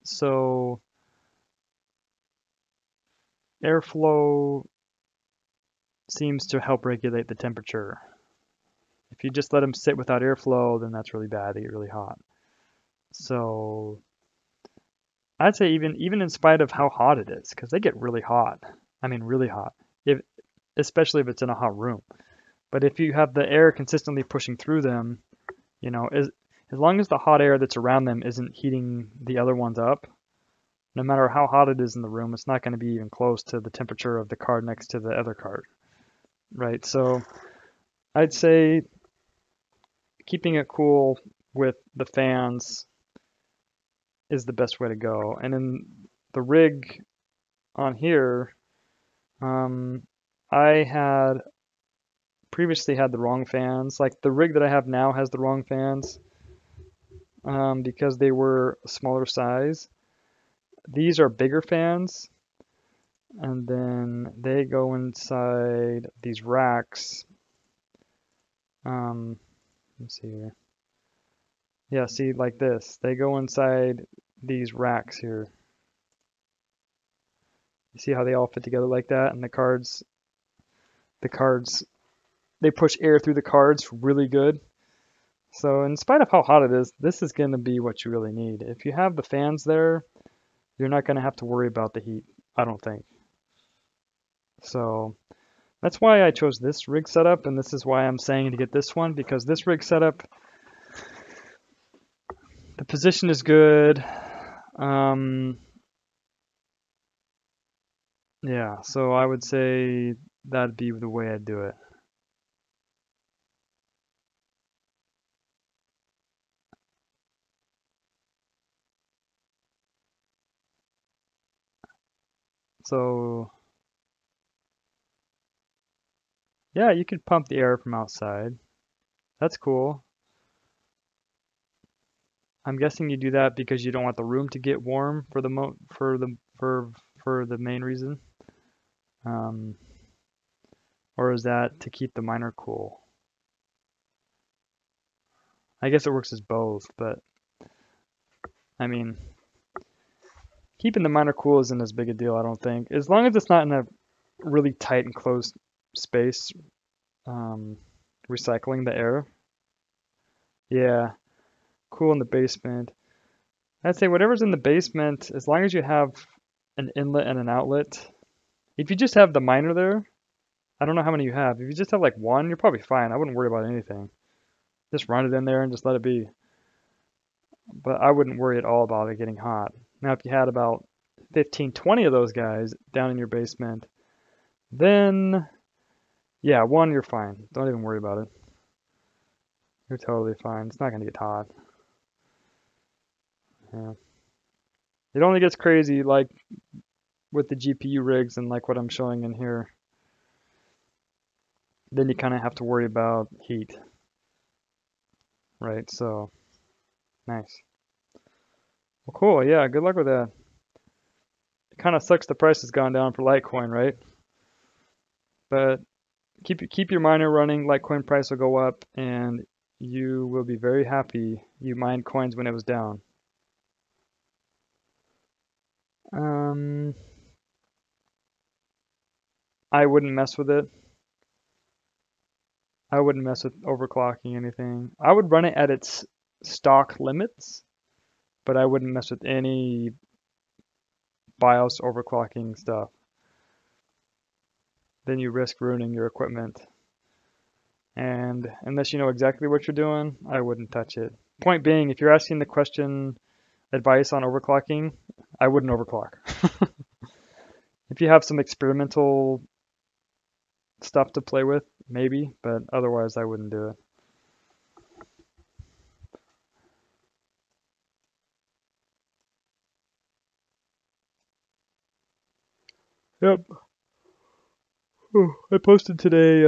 So airflow seems to help regulate the temperature. If you just let them sit without airflow, then that's really bad. They get really hot. So I'd say even in spite of how hot it is, because they get really hot. I mean, really hot. If especially if it's in a hot room. But if you have the air consistently pushing through them, you know, as long as the hot air that's around them isn't heating the other ones up, no matter how hot it is in the room, it's not going to be even close to the temperature of the card next to the other card, right? So I'd say keeping it cool with the fans is the best way to go. And in the rig on here, I had previously had the wrong fans. Like the rig that I have now has the wrong fans because they were a smaller size. These are bigger fans, and then they go inside these racks. Let's see here. Yeah, see, like this. They go inside these racks here. You see how they all fit together like that? And the cards, they push air through the cards really good. So in spite of how hot it is, this is going to be what you really need. If you have the fans there, you're not going to have to worry about the heat, I don't think. So that's why I chose this rig setup, and this is why I'm saying to get this one, because this rig setup, the position is good. Yeah, so I would say that'd be the way I'd do it. So yeah, you could pump the air from outside. That's cool. I'm guessing you do that because you don't want the room to get warm for the main reason. Or is that to keep the miner cool? I guess it works as both, but I mean, keeping the miner cool isn't as big a deal, I don't think. As long as it's not in a really tight and closed space, recycling the air. Yeah, cool in the basement. I'd say whatever's in the basement, as long as you have an inlet and an outlet. If you just have the miner there, I don't know how many you have. If you just have like one, you're probably fine. I wouldn't worry about anything. Just run it in there and just let it be. But I wouldn't worry at all about it getting hot. Now, if you had about 15, 20 of those guys down in your basement, then yeah, one, you're fine. Don't even worry about it. You're totally fine. It's not going to get hot. Yeah. It only gets crazy like with the GPU rigs and like what I'm showing in here. Then you kind of have to worry about heat. Right, so nice. Well, cool. Yeah, good luck with that. It kind of sucks the price has gone down for Litecoin, right? But keep your miner running. Litecoin price will go up, and you will be very happy you mined coins when it was down. I wouldn't mess with it. I wouldn't mess with overclocking anything. I would run it at its stock limits, but I wouldn't mess with any BIOS overclocking stuff. Then you risk ruining your equipment. And unless you know exactly what you're doing, I wouldn't touch it. Point being, if you're asking the question advice on overclocking, I wouldn't overclock. If you have some experimental stuff to play with, maybe, but otherwise I wouldn't do it. Yep. Oh, I posted today,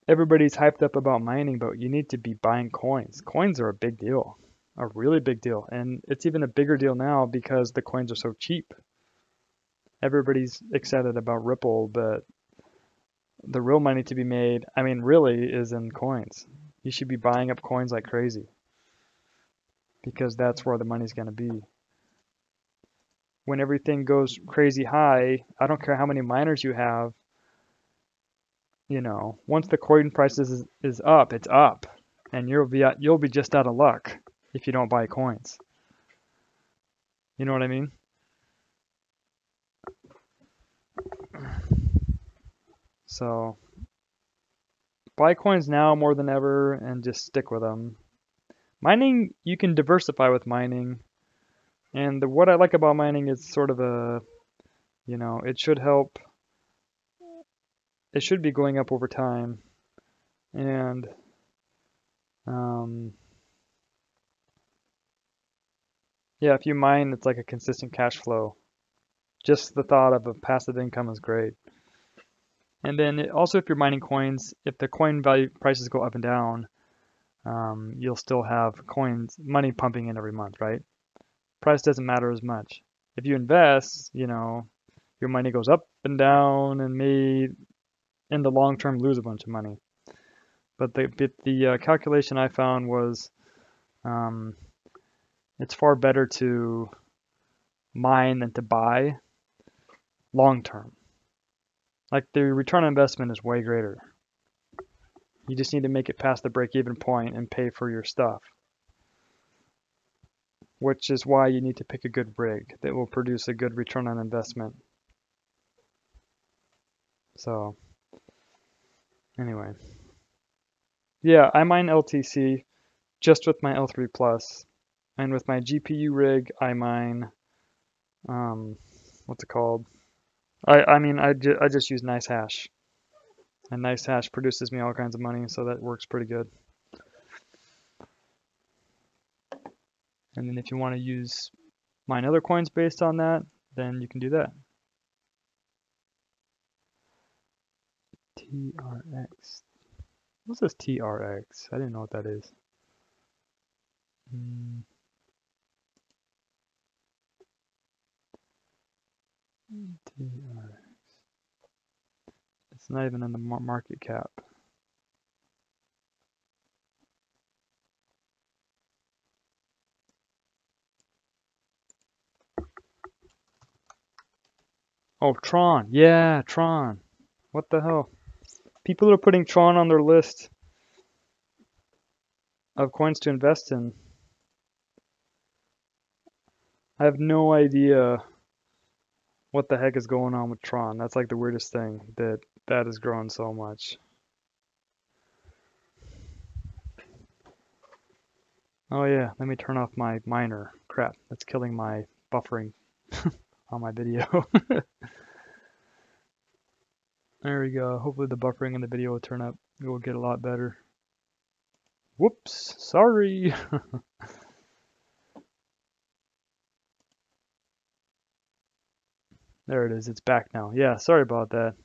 everybody's hyped up about mining, but you need to be buying coins. Coins are a big deal, a really big deal. And it's even a bigger deal now because the coins are so cheap. Everybody's excited about Ripple, but the real money to be made, I mean, really is in coins. You should be buying up coins like crazy because that's where the money's going to be. When everything goes crazy high, I don't care how many miners you have, you know, once the coin price is up, it's up, and you'll be just out of luck. if you don't buy coins. You know what I mean? So buy coins now more than ever and just stick with them. Mining, you can diversify with mining. And what I like about mining is sort of a, it should help. It should be going up over time. And yeah, if you mine, it's like a consistent cash flow. Just the thought of a passive income is great. And then also, if you're mining coins, if the coin value prices go up and down, you'll still have money pumping in every month, right? Price doesn't matter as much. If you invest, your money goes up and down and may, in the long term, lose a bunch of money. But the calculation I found was it's far better to mine than to buy long term. Like the return on investment is way greater. You just need to make it past the break-even point and pay for your stuff, which is why you need to pick a good rig that will produce a good return on investment. So anyway, yeah, I mine LTC just with my L3 Plus, and with my GPU rig, I mine what's it called? I just use NiceHash, and NiceHash produces me all kinds of money, so that works pretty good. And then if you want to mine other coins based on that, then you can do that. TRX. What's this TRX? I didn't know what that is. TRX. It's not even in the market cap. Oh, Tron. Yeah, Tron. What the hell? People are putting Tron on their list of coins to invest in. I have no idea what the heck is going on with Tron. That's like the weirdest thing, that has grown so much. Oh yeah, let me turn off my miner. Crap, that's killing my buffering on my video. There we go. Hopefully the buffering in the video will turn up. It will get a lot better. Whoops, sorry. There it is. It's back now. Yeah, sorry about that.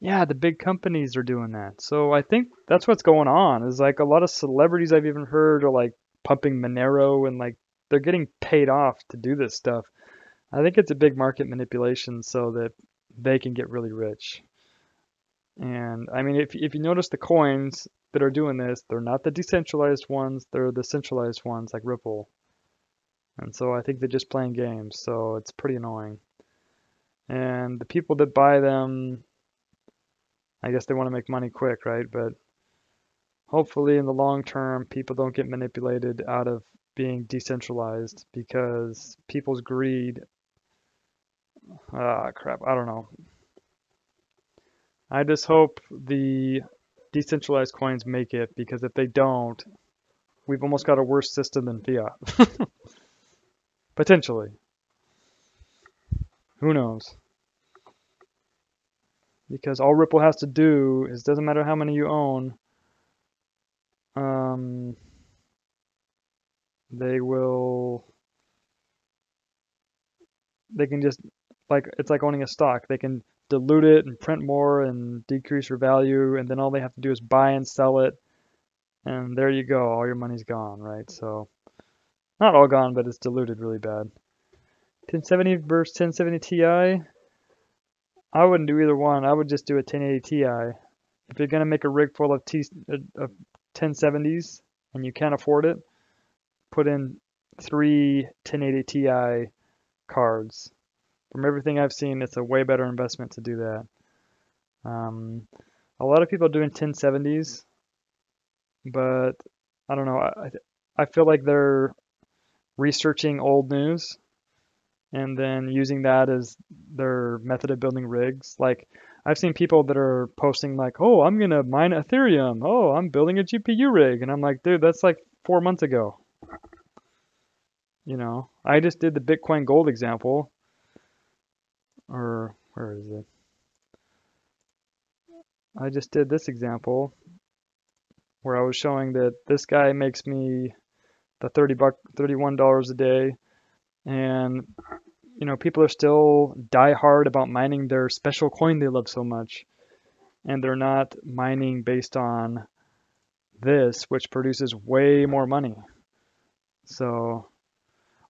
Yeah, the big companies are doing that. So I think that's what's going on. Is like a lot of celebrities I've even heard are like pumping Monero, and like they're getting paid off to do this stuff. I think it's a big market manipulation so that they can get really rich. And I mean, if you notice the coins that are doing this, they're not the decentralized ones, they're the centralized ones like Ripple. And so I think they're just playing games, so it's pretty annoying. And the people that buy them, I guess they want to make money quick, right? But hopefully in the long term, people don't get manipulated out of being decentralized because people's greed, crap, I don't know. I just hope the decentralized coins make it, because if they don't, we've almost got a worse system than fiat. Potentially. Who knows? Because all Ripple has to do is, doesn't matter how many you own, they can just, like, it's like owning a stock. They can dilute it and print more and decrease your value, and then all they have to do is buy and sell it, and there you go, all your money's gone, right? So, not all gone, but it's diluted really bad. 1070 versus 1070 Ti, I wouldn't do either one. I would just do a 1080 Ti. If you're gonna make a rig full of 1070s and you can't afford it, put in 3 1080 Ti cards. From everything I've seen, it's a way better investment to do that. A lot of people are doing 1070s, but I don't know. I feel like they're researching old news and then using that as their method of building rigs. Like I've seen people that are posting like, "Oh, I'm gonna mine Ethereum. Oh, I'm building a GPU rig," and I'm like, dude, that's like 4 months ago. I just did the Bitcoin Gold example, or where is it? I just did this example where I was showing that this guy makes me the $31 a day, and people are still die hard about mining their special coin they love so much, and they're not mining based on this, which produces way more money. So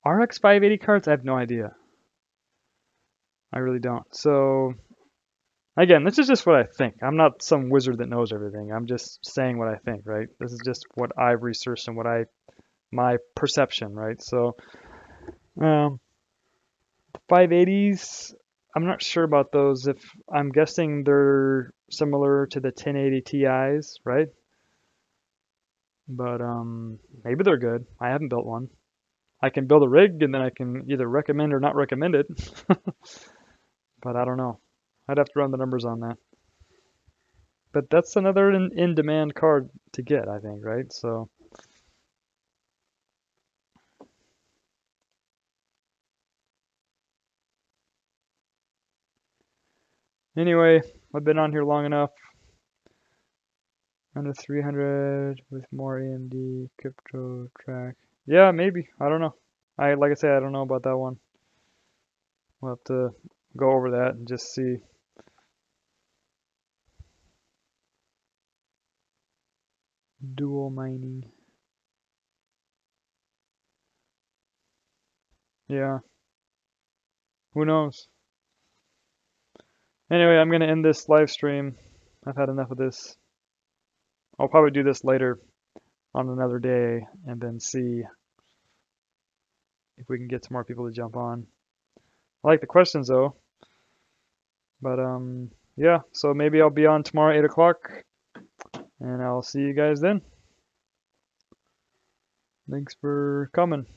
RX 580 cards, I have no idea. I really don't. So again, this is just what I think. I'm not some wizard that knows everything. I'm just saying what I think, right? This is just what I've researched and my perception, right? So, 580s, I'm not sure about those. If I'm guessing they're similar to the 1080 Ti's, right? But maybe they're good. I haven't built one. I can build a rig and then I can either recommend or not recommend it. But I don't know. I'd have to run the numbers on that. But that's another in-demand card to get, I think, right? So anyway, I've been on here long enough. Under 300 with more AMD crypto track. Yeah, maybe. I don't know. Like I said, I don't know about that one. We'll have to go over that and just see. Dual mining. Yeah. Who knows? Anyway, I'm gonna end this live stream. I've had enough of this. I'll probably do this later on another day and then see if we can get some more people to jump on. I like the questions though. But yeah, so maybe I'll be on tomorrow at 8 o'clock and I'll see you guys then. Thanks for coming.